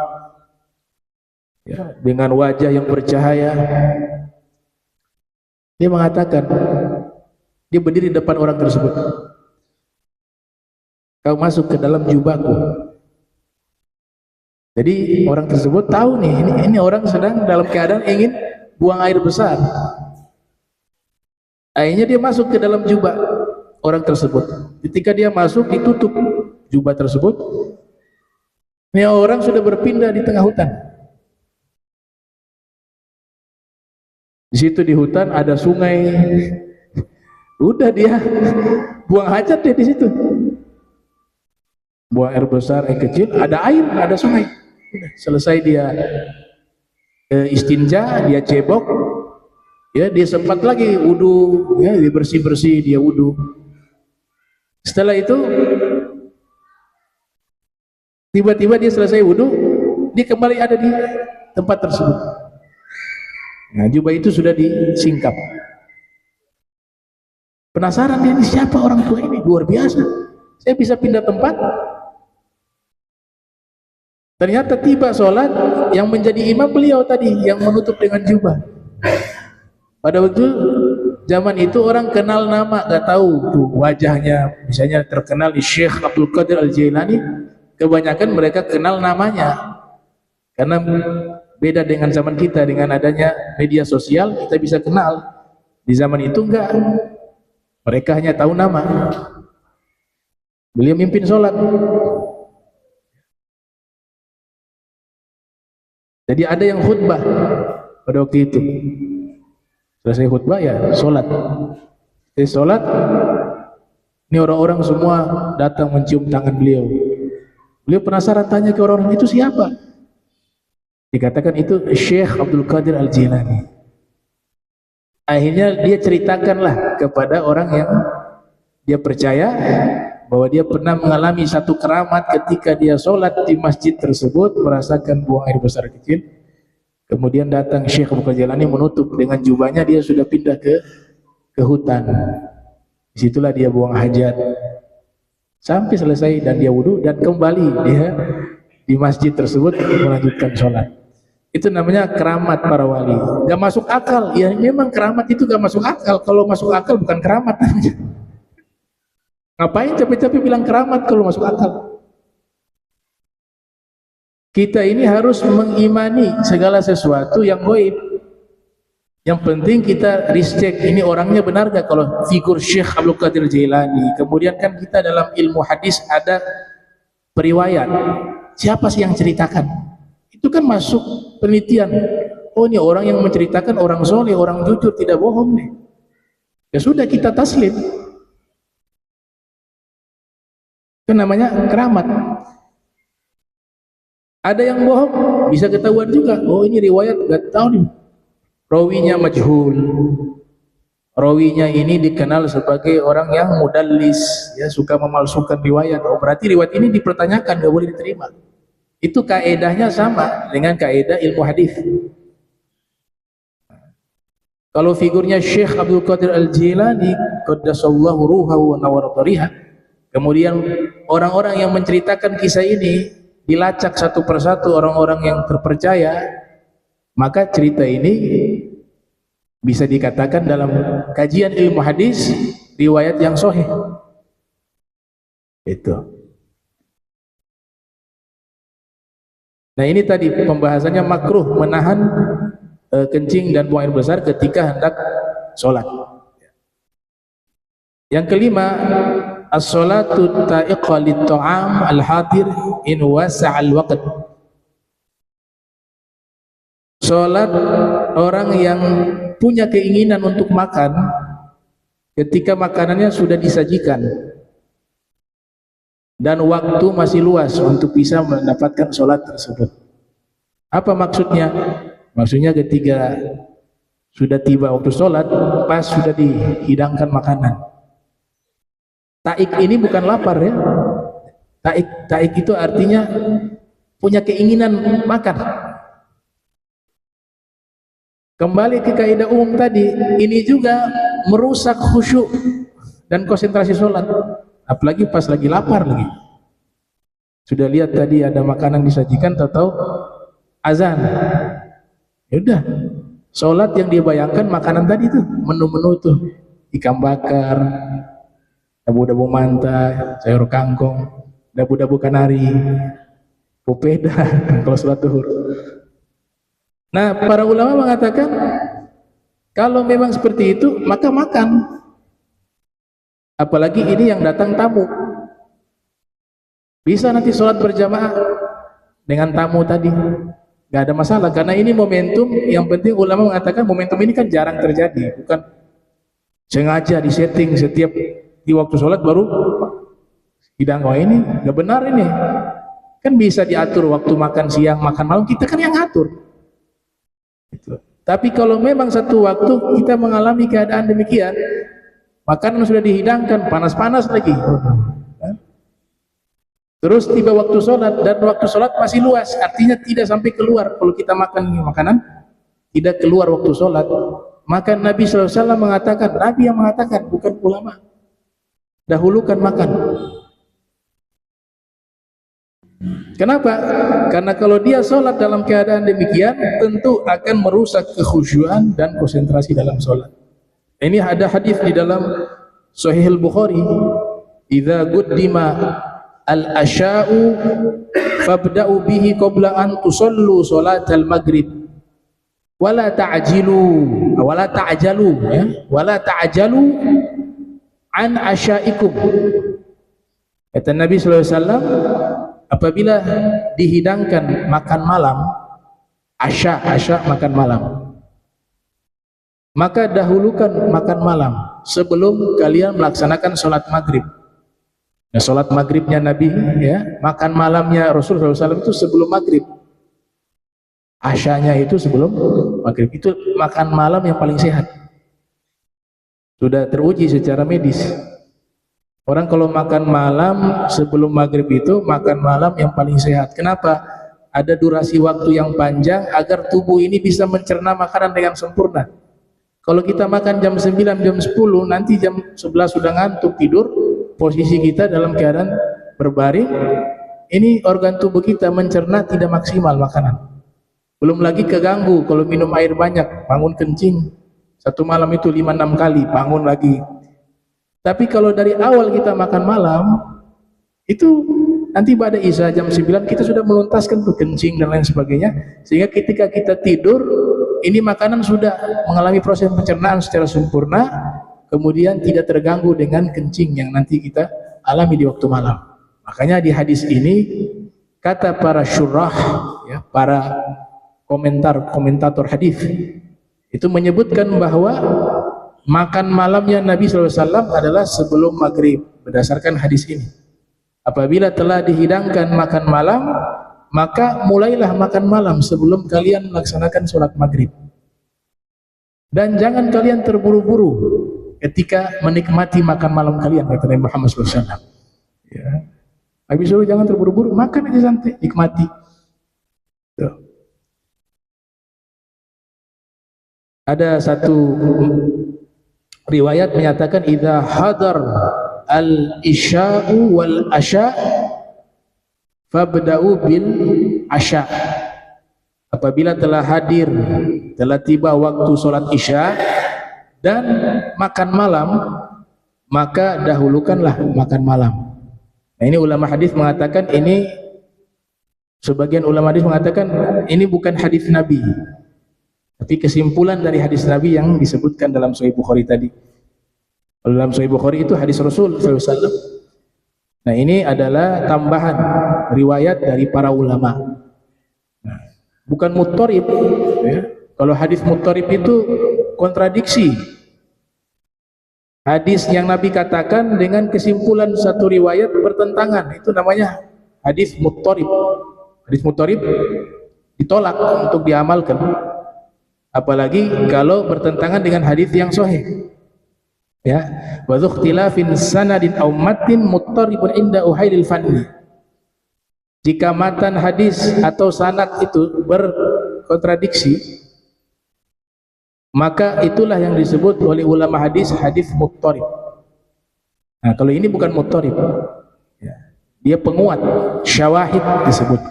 A: ya, dengan wajah yang bercahaya, dia mengatakan, Dia berdiri di depan orang tersebut. Kau masuk ke dalam jubahku. Jadi orang tersebut tahu nih, ini orang sedang dalam keadaan ingin buang air besar. Akhirnya dia masuk ke dalam jubah orang tersebut. Ketika dia masuk, ditutup jubah tersebut. Ini orang sudah berpindah di tengah hutan. Di situ di hutan ada sungai. Udah dia buang hajat deh di situ. Buang air besar, air kecil, ada air, ada sungai. Udah, selesai dia istinja, dia cebok, ya dia sempat lagi wudu, ya dia bersih-bersih, dia wudu. Setelah itu tiba-tiba dia selesai wudu, dia kembali ada di tempat tersebut. Nah, jubah itu sudah disingkap. Penasaran dia, ini siapa orang tua ini? Luar biasa. Saya bisa pindah tempat. Ternyata tiba sholat, yang menjadi imam beliau tadi, yang menutup dengan jubah. Pada waktu zaman itu orang kenal nama, gak tahu tuh wajahnya. Misalnya terkenal di Syekh Abdul Qadir Al-Jailani, kebanyakan mereka kenal namanya. Karena beda dengan zaman kita, dengan adanya media sosial, kita bisa kenal. Di zaman itu enggak. Mereka hanya tahu nama. Beliau mimpin sholat. Jadi ada yang khutbah pada waktu itu. Selesai khutbah ya sholat. Selesai sholat, ini orang-orang semua datang mencium tangan beliau. Beliau penasaran, tanya ke orang-orang, itu siapa? Dikatakan itu Syekh Abdul Qadir Al-Jilani. Akhirnya dia ceritakanlah kepada orang yang dia percaya bahwa dia pernah mengalami satu keramat ketika dia sholat di masjid tersebut, merasakan buang air besar kecil. Kemudian datang Syekh Abdul Qadir Al-Jilani menutup dengan jubahnya, dia sudah pindah ke hutan. Disitulah dia buang hajat sampai selesai dan dia wudhu dan kembali dia di masjid tersebut melanjutkan sholat. Itu namanya keramat para wali. Gak masuk akal, ya memang keramat itu gak masuk akal. Kalau masuk akal bukan keramat namanya. Ngapain capek-capek bilang keramat kalau masuk akal? Kita ini harus mengimani segala sesuatu yang gaib. Yang penting kita recheck, ini orangnya benar gak? Kalau figur Syekh Abdul Qadir Jailani, kemudian kan kita dalam ilmu hadis ada periwayat. Siapa sih yang ceritakan? Itu kan masuk penelitian. Oh, ini orang yang menceritakan orang soleh, orang jujur, tidak bohong nih. Ya sudah, kita taslim. Itu namanya keramat. Ada yang bohong, bisa ketahuan juga. Oh, ini riwayat, gak tahu nih. Rawinya majhul. Rawinya ini dikenal sebagai orang yang mudallis, ya, suka memalsukan riwayat. Oh, berarti riwayat ini dipertanyakan, gak boleh diterima. Itu kaedahnya sama dengan kaedah ilmu hadis. Kalau figurnya Syekh Abdul Qadir Al-Jilani, qaddasallahu ruhahu wa nawwara dhariha, kemudian orang-orang yang menceritakan kisah ini dilacak satu persatu orang-orang yang terpercaya, maka cerita ini bisa dikatakan dalam kajian ilmu hadis riwayat yang sahih. Itu. Nah, ini tadi pembahasannya makruh menahan kencing dan buang air besar ketika hendak sholat. Yang kelima, as-sholatu ta'iqa lit-ta'am al-hadir in wasa'al waqt. Sholat orang yang punya keinginan untuk makan ketika makanannya sudah disajikan dan waktu masih luas untuk bisa mendapatkan sholat tersebut. Apa maksudnya? Maksudnya ketika sudah tiba waktu sholat, pas sudah dihidangkan makanan. Taik ini bukan lapar ya. Taik itu artinya punya keinginan makan. Kembali ke kaidah umum tadi, ini juga merusak khusyuk dan konsentrasi sholat. Apalagi pas lagi lapar lagi. Sudah lihat tadi ada makanan disajikan, tahu-tahu azan. Ya udah, sholat yang dia bayangkan makanan tadi tuh, menu-menu tuh. ikan bakar, dabu-dabu manta, sayur kangkung, dabu-dabu kanari, popeda kalau sholat duhur. Nah, para ulama mengatakan kalau memang seperti itu maka makan. Apalagi ini yang datang tamu. Bisa nanti sholat berjamaah dengan tamu tadi, nggak ada masalah karena ini momentum. Yang penting ulama mengatakan momentum ini kan jarang terjadi, bukan sengaja disetting setiap di waktu sholat baru hidang. Wah, ini nggak benar, ini kan bisa diatur waktu makan siang, makan malam, kita kan yang ngatur gitu. Tapi kalau memang satu waktu kita mengalami keadaan demikian, makanan sudah dihidangkan panas-panas lagi, terus tiba waktu sholat dan waktu sholat masih luas, artinya tidak sampai keluar. Kalau kita makan makanan tidak keluar waktu sholat, maka Nabi SAW mengatakan, Nabi yang mengatakan, bukan ulama, dahulukan makan. Kenapa? Karena kalau dia sholat dalam keadaan demikian, tentu akan merusak kekhusyuan dan konsentrasi dalam sholat. Ini ada hadis di dalam Sahih Al-Bukhari, idza guddima al-asya'u fabda'u bihi qabla an tusallu salatal maghrib wala ta'jalu an asyaikum. Kata Nabi sallallahu alaihi wasallam, apabila dihidangkan makan malam, asya makan malam, maka dahulukan makan malam sebelum kalian melaksanakan sholat maghrib. Nah, sholat maghribnya Nabi, ya, makan malamnya Rasulullah SAW itu sebelum maghrib, asyanya itu sebelum maghrib. Itu makan malam yang paling sehat, sudah teruji secara medis. Orang kalau makan malam sebelum maghrib itu makan malam yang paling sehat. Kenapa? Ada durasi waktu yang panjang agar tubuh ini bisa mencerna makanan dengan sempurna. Kalau kita makan jam 9, jam 10, nanti jam 11 sudah ngantuk tidur, posisi kita dalam keadaan berbaring, ini organ tubuh kita mencerna tidak maksimal makanan. Belum lagi keganggu kalau minum air banyak, bangun kencing, satu malam itu 5-6 kali, bangun lagi. Tapi kalau dari awal kita makan malam, itu nanti pada isya jam 9 kita sudah meluntaskan tuh kencing dan lain sebagainya, sehingga ketika kita tidur, ini makanan sudah mengalami proses pencernaan secara sempurna, kemudian tidak terganggu dengan kencing yang nanti kita alami di waktu malam. Makanya di hadis ini kata para syurah, ya, para komentator hadis itu menyebutkan bahwa makan malamnya Nabi SAW adalah sebelum maghrib berdasarkan hadis ini. Apabila telah dihidangkan makan malam, maka mulailah makan malam sebelum kalian melaksanakan sholat maghrib. Dan jangan kalian terburu-buru ketika menikmati makan malam kalian, kata Nabi Muhammad SAW. Ya. Nabi suruh jangan terburu-buru, makan aja santai, nikmati. Tuh. Ada satu riwayat menyatakan idza hadar al-isya'u wal asya' fabda'u bil asya'. Apabila telah hadir, telah tiba waktu sholat isya dan makan malam, maka dahulukanlah makan malam. Nah, ini ulama hadis mengatakan, ini sebagian ulama hadis mengatakan ini bukan hadis Nabi, tapi kesimpulan dari hadis Nabi yang disebutkan dalam Sahih Bukhari tadi. Dalam Sahih Bukhari itu hadis Rasul SAW. Nah, ini adalah tambahan riwayat dari para ulama. Nah, bukan muttarib, ya. Kalau hadis muttarib itu kontradiksi. Hadis yang Nabi katakan dengan kesimpulan satu riwayat bertentangan, itu namanya hadis muttarib. Hadis muttarib ditolak untuk diamalkan. Apalagi kalau bertentangan dengan hadis yang sahih. Ya, wa ikhtilafin sanadin aw matin muttaribun inda uhailil fanni. Jika matan hadis atau sanad itu berkontradiksi, maka itulah yang disebut oleh ulama hadis hadis muttarib. Nah, kalau ini bukan muttarib, ya, dia penguat, syawahid disebut.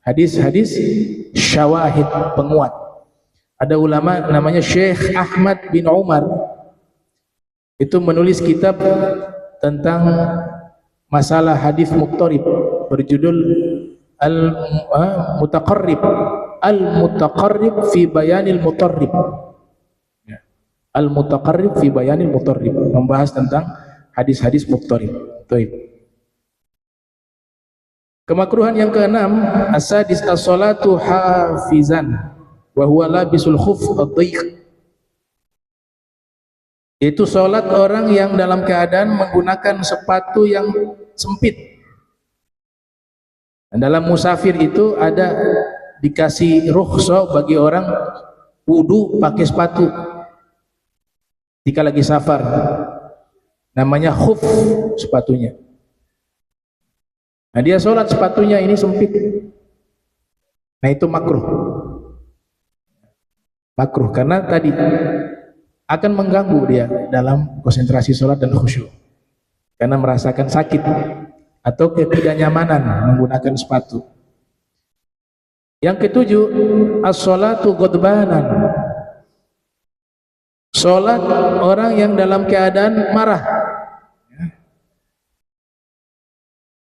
A: Hadis-hadis syawahid, penguat. Ada ulama namanya Syekh Ahmad bin Umar. itu menulis kitab tentang masalah hadis muqtarib berjudul Al-Mutaqarrib Al-Mutaqarrib fi Bayanil Mutarrib. Al-Mutaqarrib fi Bayanil Mutarrib, membahas tentang hadis-hadis muqtarib. Baik. Kemakruhan yang keenam, as-sadis as-salatu hafizan wa huwa labisul khuf ad-dhiq. Itu salat orang yang dalam keadaan menggunakan sepatu yang sempit. Dan dalam musafir itu ada dikasih rukhsah bagi orang wudu pakai sepatu jika lagi safar, namanya khuf sepatunya. Nah dia sholat sepatunya ini sempit, nah itu makruh karena tadi akan mengganggu dia dalam konsentrasi sholat dan khusyuk karena merasakan sakit atau ketidaknyamanan menggunakan sepatu. Yang ketujuh, as-sholatu ghadbanan, sholat orang yang dalam keadaan marah.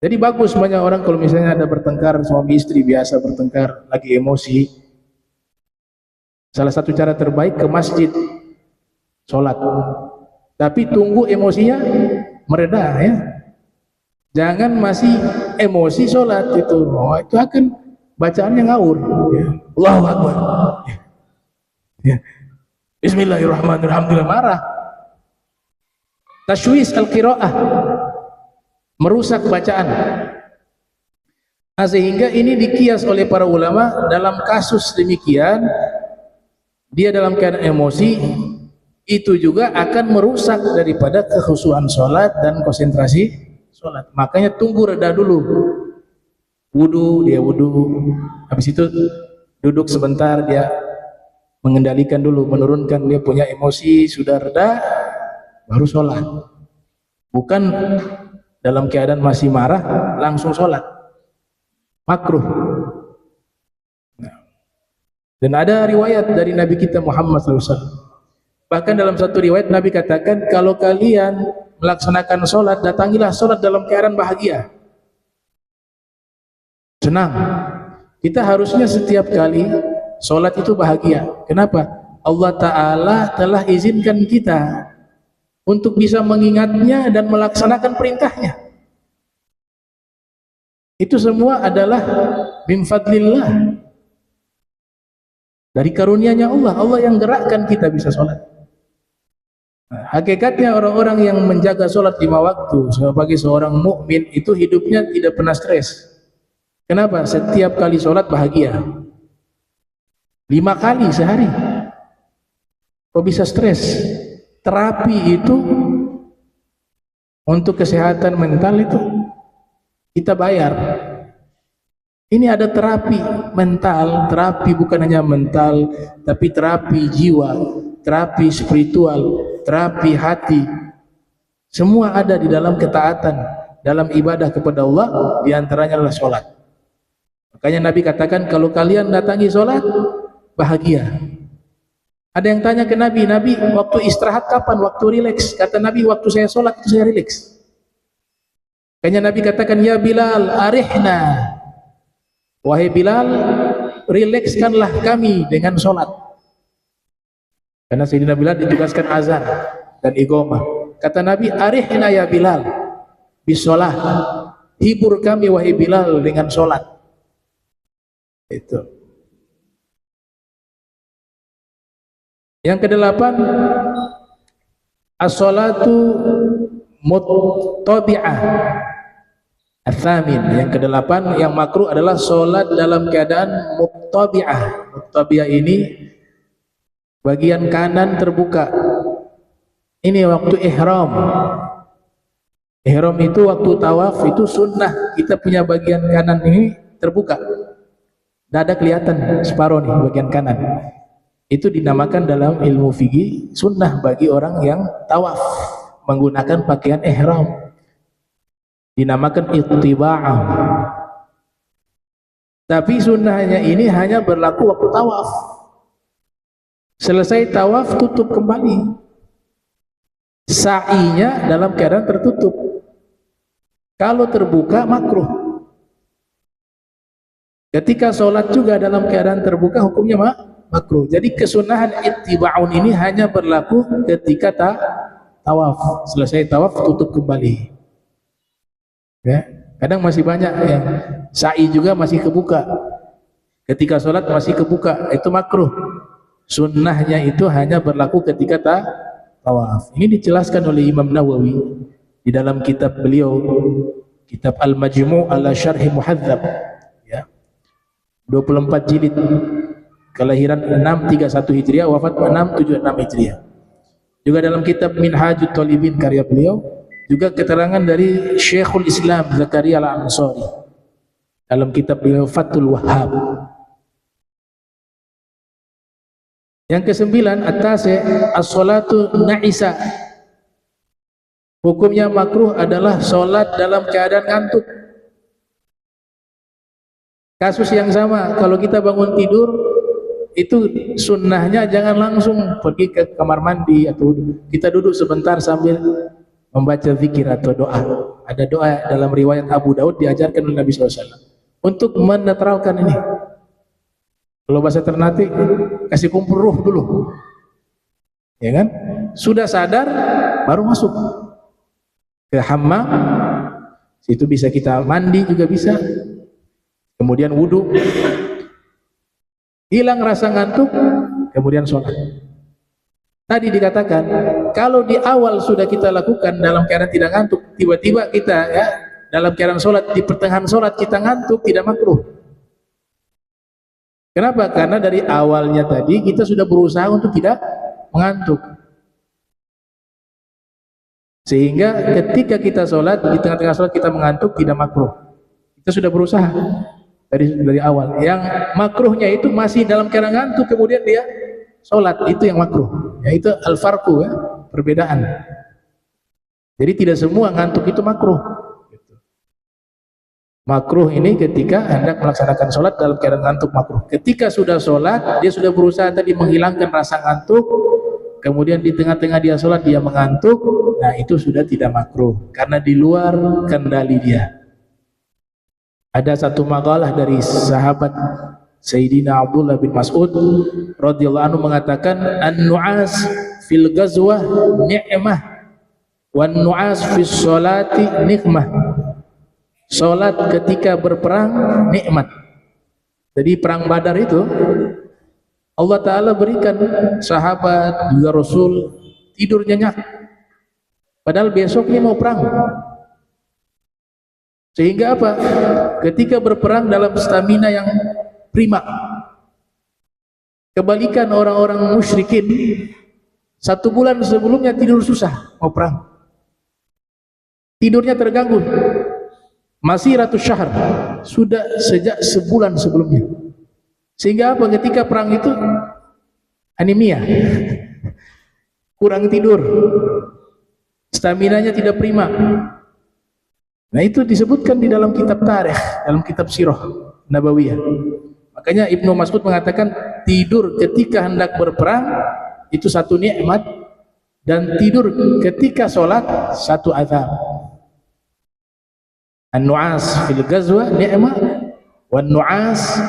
A: Jadi bagus banyak orang kalau misalnya ada bertengkar suami istri, biasa bertengkar lagi emosi, salah satu cara terbaik ke masjid sholat, tapi tunggu emosinya mereda ya. Jangan masih emosi sholat itu, itu akan bacaannya ngawur ya. Allahu Akbar ya. Bismillahirrahmanirrahim, marah. Tashwis al-qiraah, merusak bacaan. Nah, sehingga ini dikias oleh para ulama dalam kasus demikian, dia dalam keadaan emosi itu juga akan merusak daripada kekhusyuan sholat dan konsentrasi sholat. Makanya tunggu reda dulu, dia wudu, habis itu duduk sebentar, dia mengendalikan dulu, menurunkan dia punya emosi, sudah reda baru sholat. Bukan dalam keadaan masih marah langsung sholat, makruh. Dan ada riwayat dari Nabi kita Muhammad SAW, bahkan dalam satu riwayat Nabi katakan, kalau kalian melaksanakan sholat, datangilah sholat dalam keadaan bahagia, senang. Kita harusnya setiap kali sholat itu bahagia. Kenapa? Allah Ta'ala telah izinkan kita untuk bisa mengingatnya dan melaksanakan perintahnya. Itu semua adalah min fadlillah, dari karunia-Nya Allah. Allah yang gerakkan kita bisa sholat. Nah, hakikatnya orang-orang yang menjaga sholat 5 waktu sebagai seorang mukmin itu hidupnya tidak pernah stres. Kenapa? Setiap kali sholat bahagia. 5 kali sehari. Kok bisa stres? Terapi itu untuk kesehatan mental itu kita bayar. Ini ada terapi mental, terapi bukan hanya mental, tapi terapi jiwa, terapi spiritual, terapi hati. Semua ada di dalam ketaatan, dalam ibadah kepada Allah, diantaranya adalah sholat. Makanya Nabi katakan, kalau kalian datangi sholat, bahagia. Ada yang tanya ke Nabi, Nabi waktu istirahat kapan? Waktu rileks. Kata Nabi, waktu saya sholat itu saya rileks. Makanya Nabi katakan, ya Bilal, arihna. Wahai Bilal, rilekskanlah kami dengan sholat. Karena Sayyidina Bilal ditugaskan azan dan iqamah. Kata Nabi, arihna ya Bilal bisolah, hibur kami wahai Bilal dengan sholat. Itu. Yang kedelapan, as-sholatu muttabi'ah. Ats-tsamin, yang kedelapan yang makruh adalah sholat dalam keadaan muttabi'ah. Muttabi'ah ini bagian kanan terbuka. Ini waktu ihram. Ihram itu waktu tawaf itu sunnah, kita punya bagian kanan ini terbuka. Dada kelihatan separuh nih bagian kanan. Itu dinamakan dalam ilmu fikih sunnah bagi orang yang tawaf menggunakan pakaian ihram. Dinamakan ittiba'ah. Tapi sunnahnya ini hanya berlaku waktu tawaf. Selesai tawaf tutup kembali. Sa'inya dalam keadaan tertutup. Kalau terbuka makruh. Ketika sholat juga dalam keadaan terbuka hukumnya makruh. Jadi kesunahan ittiba'un ini hanya berlaku ketika tawaf. Selesai tawaf tutup kembali. Ya, kadang masih banyak yang sa'i juga masih kebuka. Ketika sholat masih kebuka, itu makruh. Sunnahnya itu hanya berlaku ketika tawaf. Ini dijelaskan oleh Imam Nawawi di dalam kitab beliau, kitab Al-Majmu' ala Syarhi Muhadzab, ya, 24 jilid, kelahiran 631 Hijriah, wafat 676 Hijriah. Juga dalam kitab Minhajut Thalibin karya beliau, juga keterangan dari Syekhul Islam Zakaria Al-Ansari dalam kitab beliau Fathul Wahhab. Yang kesembilan, at-tasi' as-salatu na'isa. Hukumnya makruh adalah sholat dalam keadaan ngantuk. Kasus yang sama, kalau kita bangun tidur, itu sunnahnya jangan langsung pergi ke kamar mandi, atau kita duduk sebentar sambil membaca zikir atau doa. Ada doa dalam riwayat Abu Daud diajarkan oleh Nabi SAW untuk menetralkan ini. Kalau bahasa Ternate, kasih kumpul ruh dulu, ya kan? Sudah sadar baru masuk ke hammam. Situ bisa kita mandi juga bisa, kemudian wudhu, hilang rasa ngantuk, kemudian sholat. Tadi dikatakan kalau di awal sudah kita lakukan dalam keadaan tidak ngantuk, tiba-tiba kita ya dalam keadaan sholat, di pertengahan sholat kita ngantuk, tidak makruh. Kenapa? Karena dari awalnya tadi kita sudah berusaha untuk tidak mengantuk. Sehingga ketika kita sholat, di tengah-tengah sholat kita mengantuk, tidak makruh. Kita sudah berusaha dari awal. Yang makruhnya itu masih dalam keadaan ngantuk, kemudian dia sholat, itu yang makruh. Yaitu al-farqu, ya, perbedaan. Jadi tidak semua ngantuk itu makruh. Makruh ini ketika hendak melaksanakan sholat dalam keadaan ngantuk, makruh. Ketika sudah sholat, dia sudah berusaha tadi menghilangkan rasa ngantuk, kemudian di tengah-tengah dia sholat dia mengantuk, nah itu sudah tidak makruh karena di luar kendali dia. Ada satu makalah dari sahabat Sayyidina Abdullah bin Mas'ud radhiyallahu anhu mengatakan, an-nu'as fil ghazwah ni'mah wan nu'as fis sholati nikmah. Sholat ketika berperang nikmat. Jadi perang Badar itu Allah Ta'ala berikan sahabat juga Rasul tidur nyenyak, padahal besoknya mau perang. Sehingga apa? Ketika berperang dalam stamina yang prima. Kebalikan orang-orang musyrikin, 1 bulan sebelumnya tidur susah mau perang, tidurnya terganggu. Masih ratus syahr, sudah sejak sebulan sebelumnya. Sehingga apa? Ketika perang itu anemia, kurang tidur, staminanya tidak prima. Nah itu disebutkan di dalam kitab tarikh, dalam kitab sirah Nabawiyah. Makanya Ibnu Mas'ud mengatakan tidur ketika hendak berperang itu satu nikmat, dan tidur ketika sholat satu azab. An-nu'as fil ghazwa ni'mah wan nu'as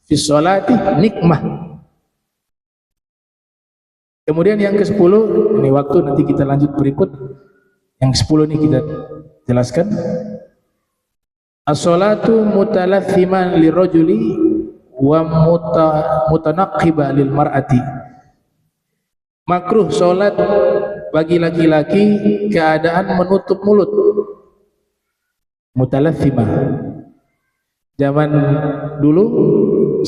A: fis sholati nikmah. Kemudian yang ke-10, ini waktu nanti kita lanjut berikut. Yang ke-10 ini kita jelaskan. As-sholatu mutalathiman lirajuli wa mutanaqqiba lil mar'ati. Makruh sholat bagi laki-laki keadaan menutup mulut. Mutalathimah. Zaman dulu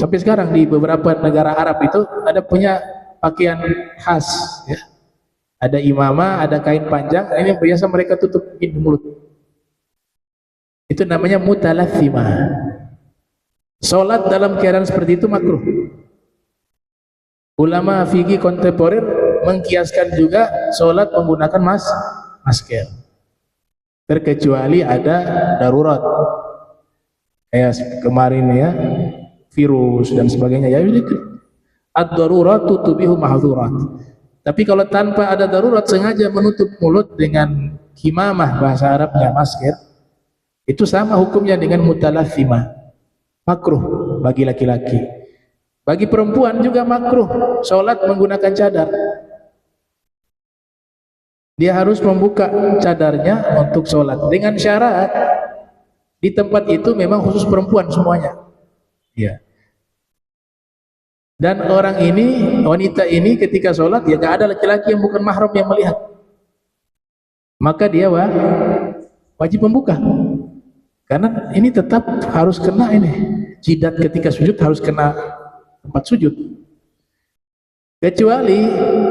A: sampai sekarang di beberapa negara Arab itu ada punya pakaian khas, ya. Ada imamah, ada kain panjang, ini biasa mereka tutup di mulut. Itu namanya mutalathimah. Sholat dalam keadaan seperti itu makruh. Ulama fikih kontemporer mengkiaskan juga sholat menggunakan masker. Terkecuali ada darurat, kayak kemarin ya, virus dan sebagainya ya. Ad-daruratu tubihu mahdzurat. Tapi kalau tanpa ada darurat sengaja menutup mulut dengan kimamah, bahasa Arabnya masker, itu sama hukumnya dengan mutalathimah, makruh bagi laki-laki. Bagi perempuan juga makruh sholat menggunakan cadar. Dia harus membuka cadarnya untuk sholat dengan syarat di tempat itu memang khusus perempuan semuanya. Ya. Dan orang ini, wanita ini ketika sholat ya gak ada laki-laki yang bukan mahram yang melihat. Maka dia wajib membuka. Karena ini tetap harus kena ini. Jidat ketika sujud harus kena tempat sujud. Kecuali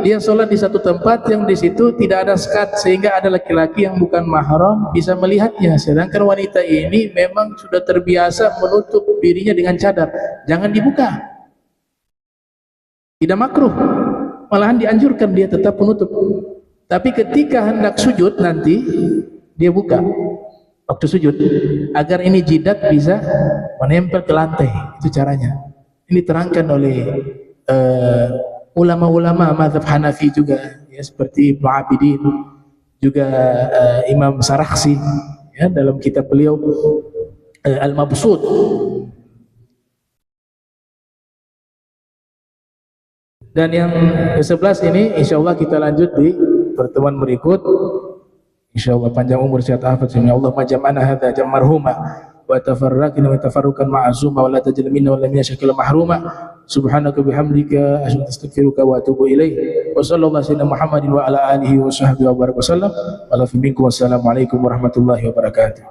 A: dia sholat di satu tempat yang di situ tidak ada sekat sehingga ada laki-laki yang bukan mahram bisa melihatnya. Sedangkan wanita ini memang sudah terbiasa menutup dirinya dengan cadar. Jangan dibuka. Tidak makruh, malahan dianjurkan dia tetap menutup. Tapi ketika hendak sujud nanti dia buka waktu sujud agar ini jidat bisa menempel ke lantai. Itu caranya. Ini diterangkan oleh ulama-ulama mazhab Hanafi juga, ya, seperti Ibnu Abidin, juga Imam Sarakhsi, ya, dalam kitab beliau Al-Mabsut. Dan yang ke-11 ini insyaallah kita lanjut di pertemuan berikut. Insyaallah panjang umur sehat afiat. Allahumma jam'ana hadza jam' marhuma wa tafarraqna wa tafarruqan ma'zuma wa la tajal minna wa lam yashkil mahruma. Subhanaka bihamdika asyhadu an la ilaha illa anta astaghfiruka wa atubu ilaik. Wa sallallahu alaihi Muhammadin wa ala alihi wa sahbihi wa baraka wasallam. Wa la minkum wassalamu alaikum warahmatullahi wabarakatuh.